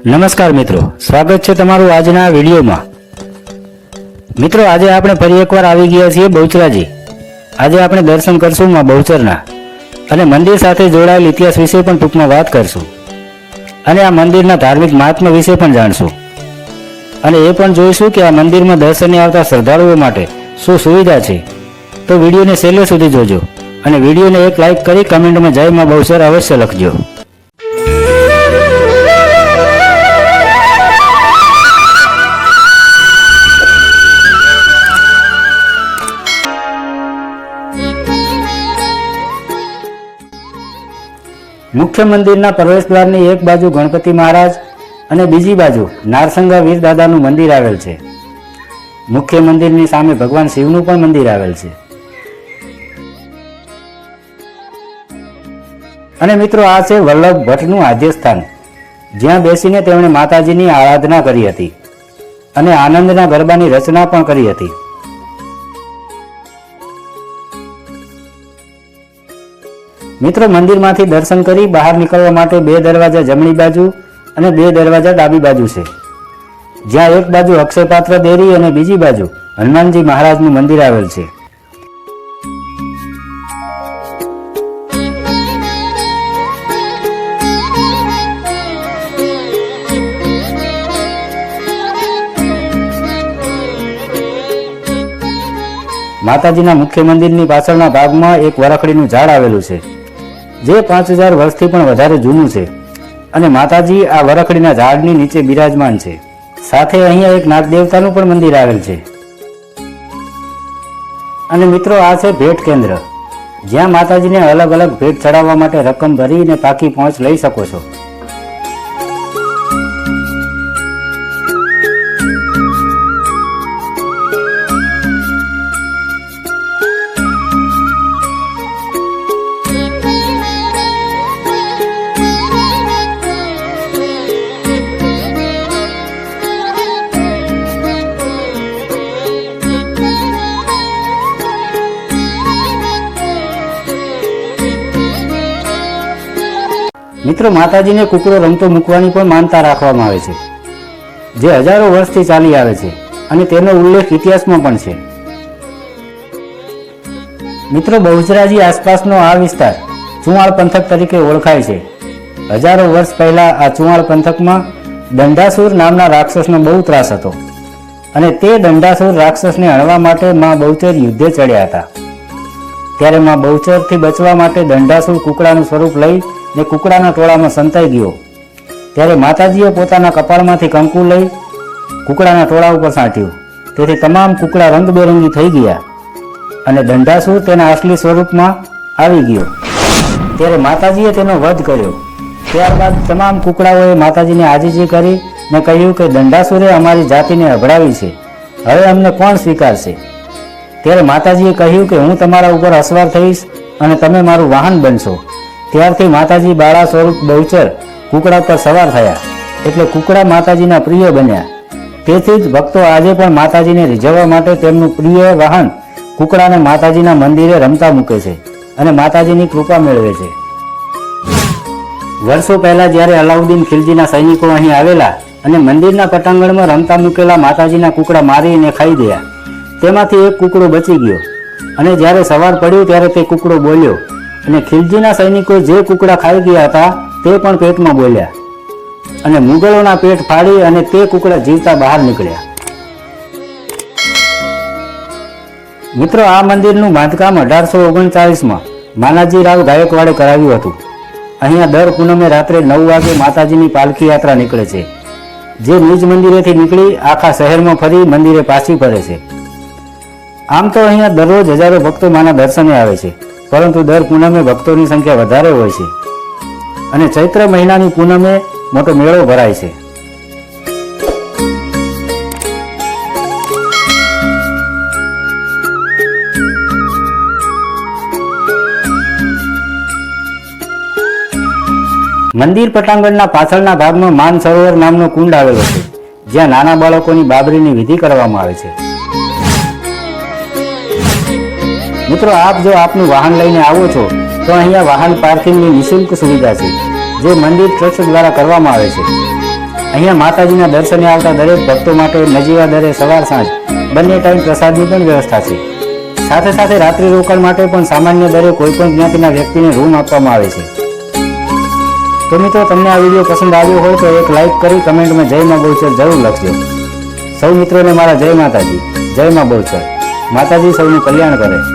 નમસ્કાર મિત્રો, સ્વાગત છે તમારું આજના વિડીયોમાં। મિત્રો, આજે આપણે ફરી એકવાર આવી ગયા છીએ બહુચરાજી। આજે આપણે દર્શન કરશું માં બહુચરના અને મંદિર સાથે જોડાયેલ ઇતિહાસ વિશે પણ ટૂંકમાં વાત કરશું અને આ મંદિરના ધાર્મિક મહાત્મ્ય વિશે પણ જાણશું અને એ પણ જોઈશું કે આ મંદિરમાં દર્શને આવતા શ્રદ્ધાળુઓ માટે શું સુવિધા છે। તો વિડીયોને છેલ્લે સુધી જોજો અને વિડીયોને એક લાઇક કરી કમેન્ટમાં જય માં બહુચર અવશ્ય લખજો। મુખ્ય મંદિરના પ્રવેશદ્વારની એક બાજુ ગણપતિ મહારાજ અને બીજી બાજુ નારસંગા વીર દાદાનું મંદિર આવેલ છે। મુખ્ય મંદિરની સામે ભગવાન શિવનું પણ મંદિર આવેલ છે। અને મિત્રો, આ છે વલ્લભ ભટ્ટનું આદ્ય સ્થાન, જ્યાં બેસીને તેમણે માતાજીની આરાધના કરી હતી અને આનંદના ગરબાની રચના પણ કરી હતી। મિત્રો, મંદિરમાંથી દર્શન કરી બહાર નીકળવા માટે બે દરવાજા જમણી બાજુ અને બે દરવાજા ડાબી બાજુ છે, જ્યાં એક બાજુ અક્ષયપાત્ર દેરી અને બીજી બાજુ હનુમાનજી મહારાજનું મંદિર આવેલ છે। માતાજીના મુખ્ય મંદિરની પાછળના ભાગમાં એક વરખડીનું ઝાડ આવેલું છે, જે 5000 વર્ષથી પણ વધારે જૂનું છે અને માતાજી આ વરખડીના ઝાડની નીચે બિરાજમાન છે। સાથે અહીંયા એક નાગ દેવતાનું પણ મંદિર આવેલ છે। અને મિત્રો, આ છે ભેટ કેન્દ્ર, જ્યાં માતાજીને અલગ અલગ ભેટ ચડાવવા માટે રકમ ભરીને પાકી પહોંચ લઈ શકો છો। મિત્રો, માતાજીને કુકડો રમતો મૂકવાની પણ માનતા રાખવામાં આવે છે, જે હજારો વર્ષથી ચાલી આવે છે અને તેનો ઉલ્લેખ ઇતિહાસમાં પણ છે। મિત્રો, બહુચરાજી આસપાસનો આ વિસ્તાર ચુંવાળ પંથક તરીકે ઓળખાય છે। હજારો વર્ષ પહેલા આ ચુંવાળ પંથકમાં દંડાસુર નામના રાક્ષસનો બહુ ત્રાસ હતો અને તે દંડાસુર રાક્ષસને હણવા માટે માં બહુચર યુદ્ધે ચડ્યા હતા। ત્યારે માં બહુચરથી બચવા માટે દંડાસુર કુકડાનું સ્વરૂપ લઈ ને કુકડાના ટોળામાં સંતાઈ ગયો। ત્યારે માતાજીએ પોતાના કપાળમાંથી કંકુ લઈ કુકડાના ટોળા ઉપર છાંટ્યું, તેથી તમામ કુકડા રંગબેરંગી થઈ ગયા અને દંડાસુર તેના અસલી સ્વરૂપમાં આવી ગયો। ત્યારે માતાજીએ તેનો વધ કર્યો। ત્યારબાદ તમામ કુકડાઓએ માતાજીને આજીજી કરી ને કહ્યું કે દંડાસુરે અમારી જાતિને અભડાવી છે, હવે અમને કોણ સ્વીકારશે? ત્યારે માતાજીએ કહ્યું કે હું તમારા ઉપર અસવાર થઈશ અને તમે મારું વાહન બનશો। ત્યારથી માતાજી બાળા સ્વરૂપ બહુચર કુકડા પર સવાર થયા, એટલે કુકડા માતાજીના પ્રિય બન્યા। તેથી જ ભક્તો આજે પણ માતાજીને રીઝવવા માટે તેમનું પ્રિય વાહન કુકડાને માતાજીના મંદિરે રમતા મૂકે છે અને માતાજીની કૃપા મેળવે છે। વર્ષો પહેલા જ્યારે અલાઉદ્દીન ખિલજીના સૈનિકો અહીં આવેલા અને મંદિરના પટાંગણમાં રમતા મૂકેલા માતાજીના કુકડા મારીને ખાઈ ગયા, તેમાંથી એક કુકડો બચી ગયો અને જ્યારે સવાર પડ્યું ત્યારે તે કુકડો બોલ્યો અને ખિલજીના સૈનિકો જે કુકડા ખાઈ ગયા હતા તે પણ પેટમાં બોલ્યા અને મુગલોના પેટ ફાડી અને તે કુકડા જીવતા બહાર નીકળ્યા। મિત્રો, આ મંદિરનું બાંધકામ 1839માં માનાજી રાવ ગાયકવાડે કરાવ્યું હતું। અહીંયા દર પૂનમે રાત્રે 9 વાગે માતાજીની પાલખી યાત્રા નીકળે છે, જે નિજ મંદિરેથી નીકળી આખા શહેરમાં ફરી મંદિરે પાછી ફરે છે। આમ તો અહીંયા દરરોજ હજારો ભક્તો માના દર્શને આવે છે, પરંતુ દર પૂનમે ભક્તોની સંખ્યા વધારે હોય છે અને ચૈત્ર મહિનાની પૂનમે મોટો મેળો ભરાય છે। મંદિર પટાંગણના પાછળના ભાગમાં માન સરોવર નામનો કુંડ આવેલો છે, જ્યાં નાના બાળકોની બાબરીની વિધિ કરવામાં આવે છે। મિત્રો, આપ જો આપનું વાહન લઈને આવો છો તો અહીંયા વાહન પાર્કિંગની નિઃશુલ્ક સુવિધા છે, જે મંદિર ટ્રસ્ટ દ્વારા કરવામાં આવે છે અહીંયા માતાજીના દર્શને આવતા દરેક ભક્તો માટે નજીવા દરે સવાર સાંજ બંને ટાઈમ પ્રસાદની પણ વ્યવસ્થા છે. સાથે સાથે રાત્રિ રોકાણ માટે પણ સામાન્ય દરે કોઈપણ જ્ઞાતિના વ્યક્તિને રૂમ આપવામાં આવે છે. તો મિત્રો, તમને આ વિડીયો પસંદ આવ્યો હોય તો એક લાઈક કરી કમેન્ટમાં જય માં બહુચર જરૂર લખજો. સૌ મિત્રોને મારા જય માતાજી, જય માં બહુચર. માતાજી સૌનું કલ્યાણ કરે.